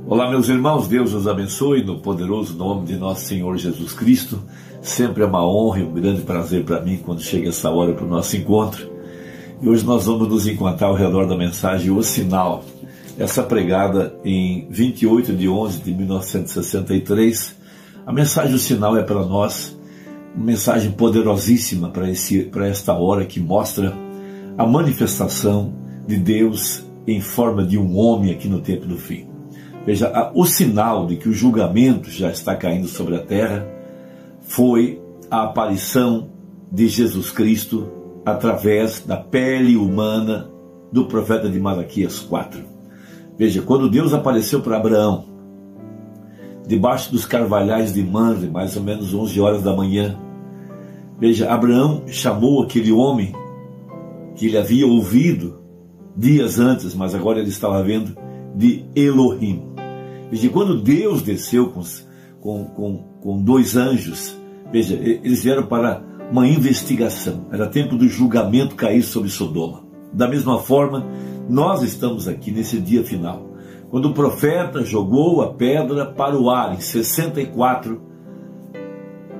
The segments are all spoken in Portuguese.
Olá, meus irmãos, Deus os abençoe no poderoso nome de nosso Senhor Jesus Cristo. Sempre é uma honra e um grande prazer para mim quando chega essa hora para o nosso encontro. E hoje nós vamos nos encontrar ao redor da mensagem O Sinal, essa pregada em 28 de 11 de 1963. A mensagem O Sinal é para nós uma mensagem poderosíssima para esta hora, que mostra a manifestação de Deus em forma de um homem aqui no tempo do fim. Veja, o sinal de que o julgamento já está caindo sobre a terra foi a aparição de Jesus Cristo através da pele humana do profeta de Malaquias 4. Veja, quando Deus apareceu para Abraão, debaixo dos carvalhais de Mamre, mais ou menos 11 horas da manhã, veja, Abraão chamou aquele homem que ele havia ouvido dias antes, mas agora ele estava vendo, de Elohim. Veja, quando Deus desceu com dois anjos, veja, eles vieram para uma investigação. Era tempo do julgamento cair sobre Sodoma. Da mesma forma, nós estamos aqui nesse dia final, quando o profeta jogou a pedra para o ar em 64,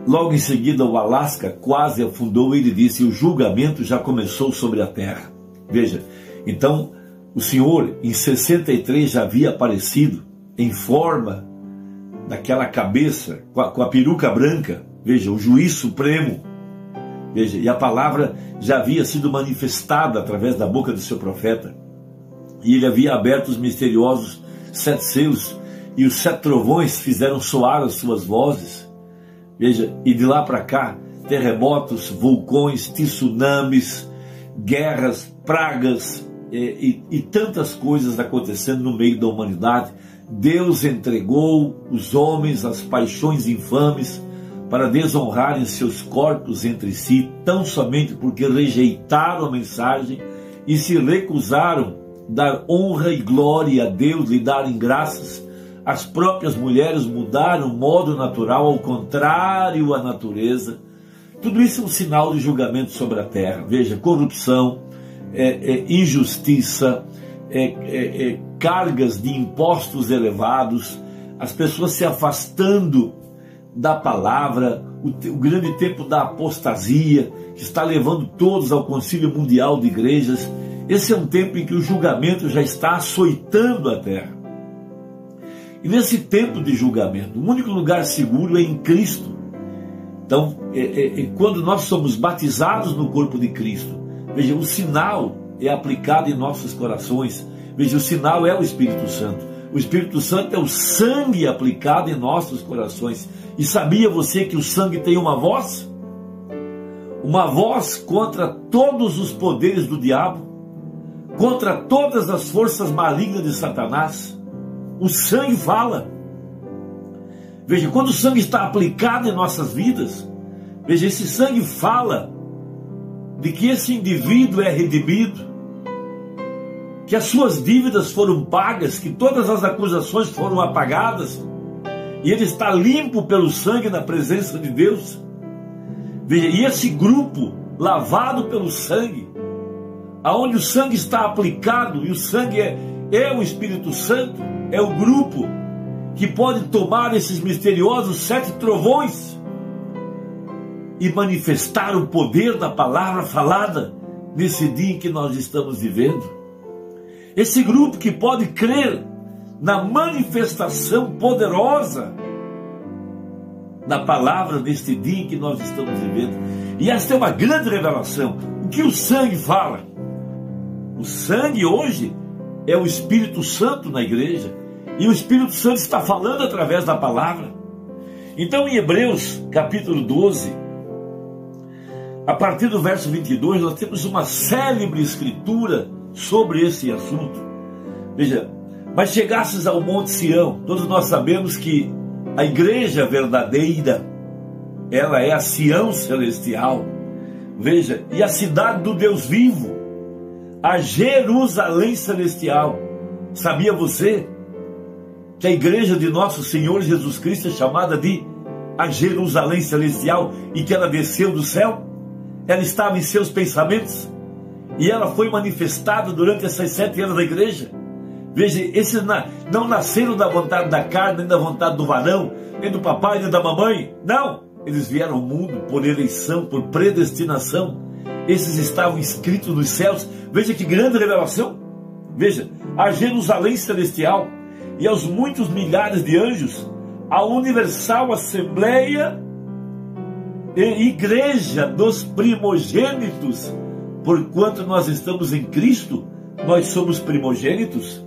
logo em seguida o Alasca quase afundou e ele disse: o julgamento já começou sobre a terra. Veja, então o Senhor em 63 já havia aparecido em forma daquela cabeça, com a peruca branca, veja, o juiz supremo, veja, e a palavra já havia sido manifestada através da boca do seu profeta, e ele havia aberto os misteriosos 7 selos, e os 7 trovões fizeram soar as suas vozes, veja, e de lá para cá, terremotos, vulcões, tsunamis, guerras, pragas, e tantas coisas acontecendo no meio da humanidade. Deus entregou os homens às paixões infames para desonrarem seus corpos entre si, tão somente porque rejeitaram a mensagem e se recusaram dar honra e glória a Deus, lhe darem graças. As próprias mulheres mudaram o modo natural, ao contrário à natureza. Tudo isso é um sinal de julgamento sobre a terra. Veja, corrupção, injustiça, cargas de impostos elevados, as pessoas se afastando da palavra, o grande tempo da apostasia, que está levando todos ao Concílio Mundial de Igrejas. Esse é um tempo em que o julgamento já está açoitando a terra. E nesse tempo de julgamento, o único lugar seguro é em Cristo. Então, quando nós somos batizados no corpo de Cristo, veja, o sinal é aplicado em nossos corações. Veja, o sinal é o Espírito Santo. O Espírito Santo é o sangue aplicado em nossos corações. E sabia você que o sangue tem uma voz? Uma voz contra todos os poderes do diabo, contra todas as forças malignas de Satanás. O sangue fala. Veja, quando o sangue está aplicado em nossas vidas, veja, esse sangue fala de que esse indivíduo é redimido, que as suas dívidas foram pagas, que todas as acusações foram apagadas, e ele está limpo pelo sangue na presença de Deus. Veja, e esse grupo lavado pelo sangue, aonde o sangue está aplicado, e o sangue é o Espírito Santo, é o grupo que pode tomar esses misteriosos 7 trovões e manifestar o poder da palavra falada nesse dia em que nós estamos vivendo. Esse grupo que pode crer na manifestação poderosa da palavra neste dia em que nós estamos vivendo. E esta é uma grande revelação. O que o sangue fala? O sangue hoje é o Espírito Santo na igreja, e o Espírito Santo está falando através da palavra. Então, em Hebreus capítulo 12, a partir do verso 22, nós temos uma célebre escritura sobre esse assunto. Veja, mas chegasses ao Monte Sião, todos nós sabemos que a igreja verdadeira, ela é a Sião celestial. Veja, e a cidade do Deus vivo, a Jerusalém celestial. Sabia você que a igreja de nosso Senhor Jesus Cristo é chamada de a Jerusalém celestial, e que ela desceu do céu? Ela estava em seus pensamentos, e ela foi manifestada durante essas 7 anos da igreja. Veja, esses não nasceram da vontade da carne, nem da vontade do varão, nem do papai, nem da mamãe. Não, eles vieram ao mundo por eleição, por predestinação. Esses estavam escritos nos céus. Veja que grande revelação. Veja, a Jerusalém celestial e aos muitos milhares de anjos, a universal assembleia e igreja dos primogênitos, porquanto nós estamos em Cristo, nós somos primogênitos,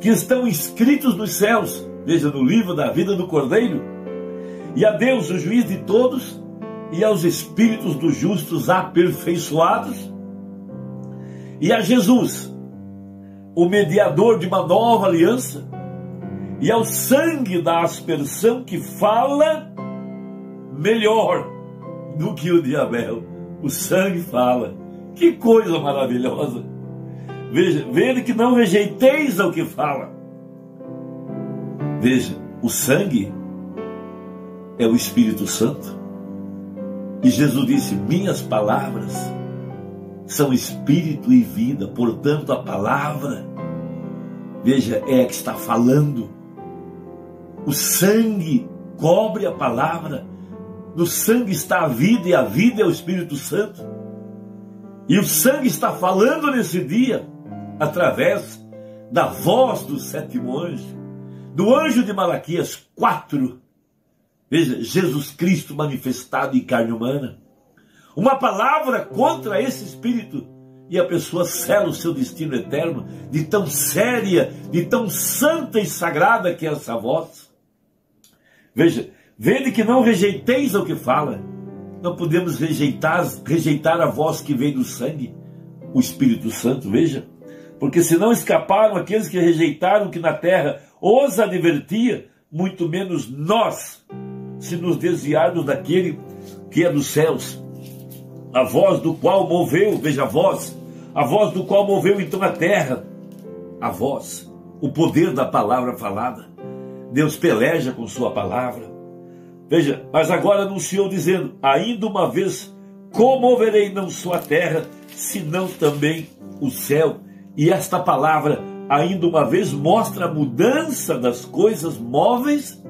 que estão inscritos nos céus, veja, no livro da vida do Cordeiro, e a Deus, o juiz de todos, e aos espíritos dos justos aperfeiçoados, e a Jesus, o mediador de uma nova aliança, e ao sangue da aspersão que fala melhor do que o de Abel. O sangue fala. Que coisa maravilhosa. Veja, vede que não rejeiteis ao que fala. Veja, o sangue é o Espírito Santo. E Jesus disse, minhas palavras são espírito e vida. Portanto, a palavra, veja, é a que está falando. O sangue cobre a palavra. No sangue está a vida, e a vida é o Espírito Santo. E o sangue está falando nesse dia através da voz do sétimo anjo, do anjo de Malaquias 4. Veja, Jesus Cristo manifestado em carne humana. Uma palavra contra esse espírito, e a pessoa sela o seu destino eterno, de tão séria, de tão santa e sagrada que é essa voz. Veja, vede que não rejeiteis ao que fala. Não podemos rejeitar a voz que vem do sangue, o Espírito Santo, veja. Porque se não escaparam aqueles que rejeitaram o que na terra os advertia, muito menos nós, se nos desviarmos daquele que é dos céus. A voz do qual moveu, veja a voz do qual moveu então a terra. A voz, o poder da palavra falada. Deus peleja com sua palavra. Veja, mas agora anunciou dizendo, ainda uma vez comoverei não só a terra, senão também o céu. E esta palavra, ainda uma vez, mostra a mudança das coisas móveis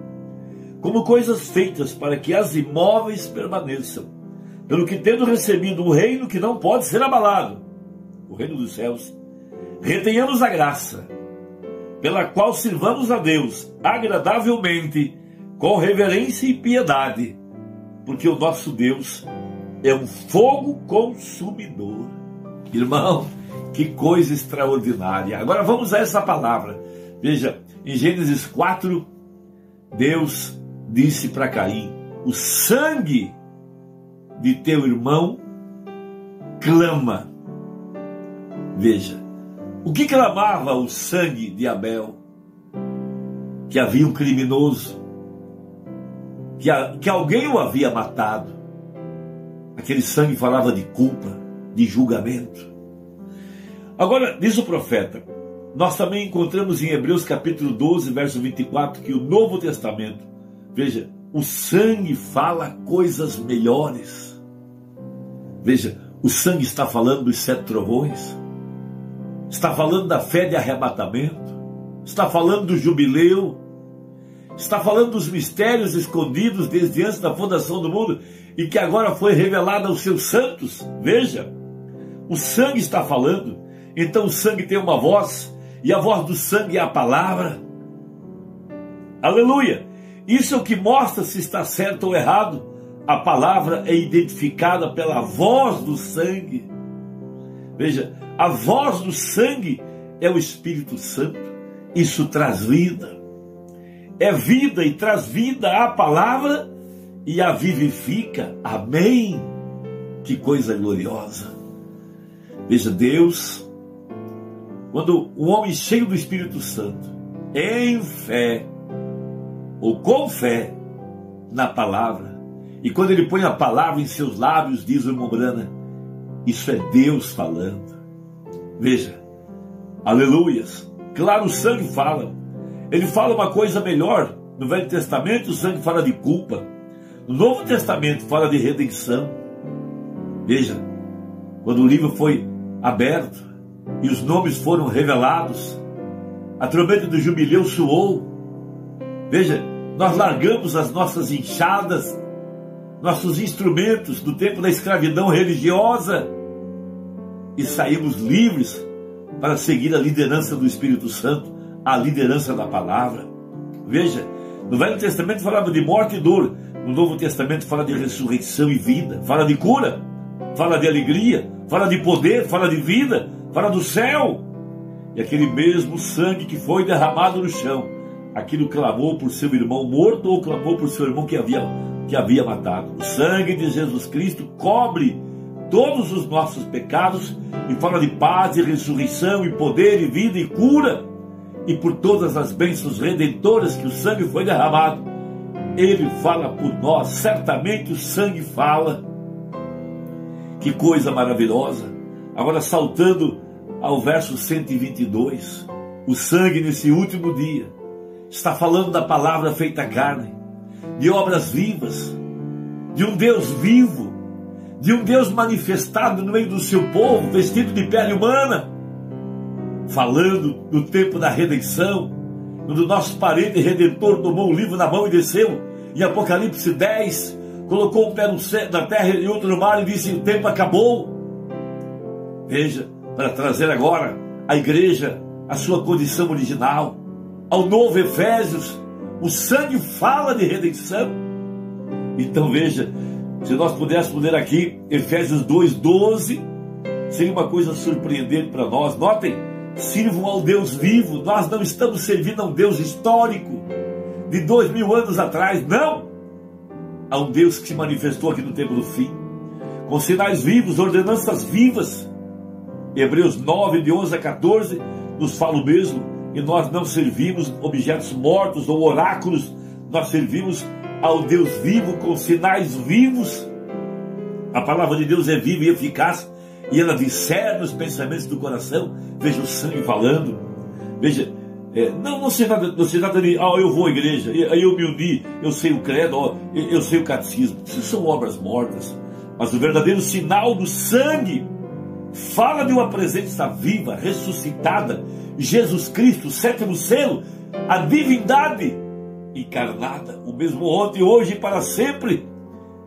como coisas feitas para que as imóveis permaneçam. Pelo que tendo recebido um reino que não pode ser abalado, o reino dos céus, retenhamos a graça, pela qual sirvamos a Deus agradavelmente, com reverência e piedade, porque o nosso Deus é um fogo consumidor. Irmão, que coisa extraordinária. Agora vamos a essa palavra. Veja, em Gênesis 4, Deus disse para Caim, o sangue de teu irmão clama. Veja, o que clamava o sangue de Abel? Que havia um criminoso, que alguém o havia matado. Aquele sangue falava de culpa, de julgamento. Agora, diz o profeta, nós também encontramos em Hebreus capítulo 12, verso 24, que o Novo Testamento, veja, o sangue fala coisas melhores. Veja, o sangue está falando dos 7 trovões, está falando da fé de arrebatamento, está falando do jubileu, está falando dos mistérios escondidos desde antes da fundação do mundo e que agora foi revelado aos seus santos. Veja, o sangue está falando. Então o sangue tem uma voz, e a voz do sangue é a palavra. Aleluia! Isso é o que mostra se está certo ou errado. A palavra é identificada pela voz do sangue. Veja, a voz do sangue é o Espírito Santo. Isso traz vida. É vida e traz vida à palavra e a vivifica. Amém? Que coisa gloriosa. Veja, Deus, quando o homem cheio do Espírito Santo, em fé, ou com fé, na palavra, e quando ele põe a palavra em seus lábios, diz o irmão Brana, isso é Deus falando. Veja, aleluias. Claro, o sangue fala. Ele fala uma coisa melhor. No Velho Testamento o sangue fala de culpa. No Novo Testamento fala de redenção. Veja, quando o livro foi aberto e os nomes foram revelados, A trombeta do jubileu soou. Veja, nós largamos as nossas enxadas, nossos instrumentos do tempo da escravidão religiosa e saímos livres para seguir a liderança do Espírito Santo, a liderança da palavra. Veja, no Velho Testamento falava de morte e dor, no Novo Testamento fala de ressurreição e vida, fala de cura, fala de alegria, fala de poder, fala de vida, fala do céu. E aquele mesmo sangue que foi derramado no chão, aquilo clamou por seu irmão morto ou clamou por seu irmão que havia matado. O sangue de Jesus Cristo cobre todos os nossos pecados e fala de paz e ressurreição e poder e vida e cura, e por todas as bênçãos redentoras que o sangue foi derramado. Ele fala por nós, certamente o sangue fala. Que coisa maravilhosa. Agora, saltando ao verso 122, o sangue nesse último dia está falando da palavra feita carne, de obras vivas, de um Deus vivo, de um Deus manifestado no meio do seu povo, vestido de pele humana, falando do tempo da redenção, quando o nosso parente redentor tomou o livro na mão e desceu, em Apocalipse 10, colocou um pé na terra e outro no mar e disse: o tempo acabou. Veja, para trazer agora a igreja à sua condição original, ao novo Efésios, o sangue fala de redenção. Então veja, se nós pudéssemos ler aqui Efésios 2:12, seria uma coisa surpreendente para nós. Notem, sirvam ao Deus vivo. Nós não estamos servindo a um Deus histórico de 2000 anos atrás, não. A um Deus que se manifestou aqui no tempo do fim, com sinais vivos, ordenanças vivas. Hebreus 9, de 11 a 14, nos fala o mesmo, e nós não servimos objetos mortos ou oráculos, nós servimos ao Deus vivo com sinais vivos. A palavra de Deus é viva e eficaz, e ela discerne os pensamentos do coração. Veja o sangue falando. Veja, não se trata de, eu vou à igreja, aí eu me uni, eu sei o credo, eu sei o catecismo. Isso são obras mortas. Mas o verdadeiro sinal do sangue fala de uma presença viva, ressuscitada, Jesus Cristo, o sétimo selo, a divindade encarnada, o mesmo ontem, hoje e para sempre,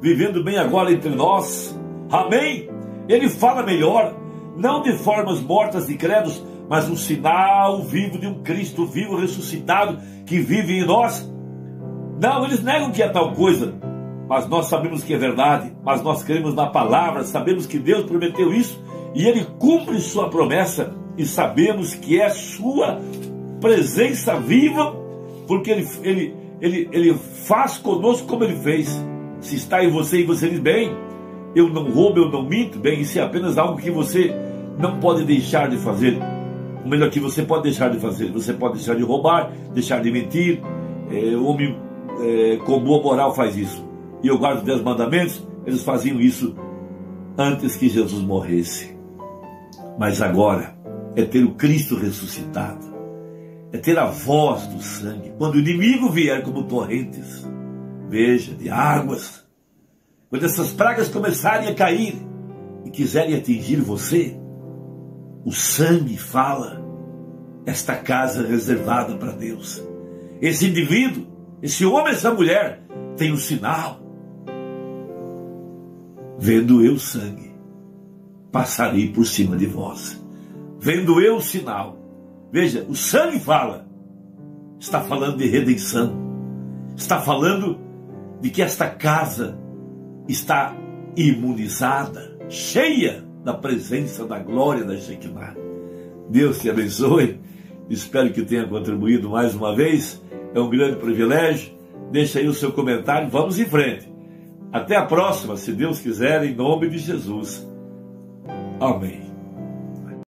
vivendo bem agora entre nós. Amém? Ele fala melhor, não de formas mortas de credos, mas um sinal vivo de um Cristo vivo, ressuscitado, que vive em nós. Não, eles negam que é tal coisa, mas nós sabemos que é verdade, mas nós cremos na palavra, sabemos que Deus prometeu isso, e Ele cumpre sua promessa, e sabemos que é sua presença viva, porque Ele faz conosco como Ele fez. Se está em você e você diz: bem, eu não roubo, eu não minto, bem, isso é apenas algo que você não pode deixar de fazer. Ou melhor, que você pode deixar de fazer. Você pode deixar de roubar, deixar de mentir. O homem com boa moral faz isso. E eu guardo os 10 mandamentos. Eles faziam isso antes que Jesus morresse. Mas agora é ter o Cristo ressuscitado, é ter a voz do sangue. Quando o inimigo vier como torrentes, veja, de águas, quando essas pragas começarem a cair e quiserem atingir você, o sangue fala. Esta casa é reservada para Deus. Esse indivíduo, esse homem, essa mulher, tem um sinal. Vendo eu sangue, passarei por cima de vós. Vendo eu o sinal. Veja, o sangue fala. Está falando de redenção. Está falando de que esta casa está imunizada, cheia da presença da glória da Shekinah. Deus te abençoe. Espero que tenha contribuído mais uma vez. É um grande privilégio. Deixa aí o seu comentário. Vamos em frente. Até a próxima, se Deus quiser, em nome de Jesus. Amém.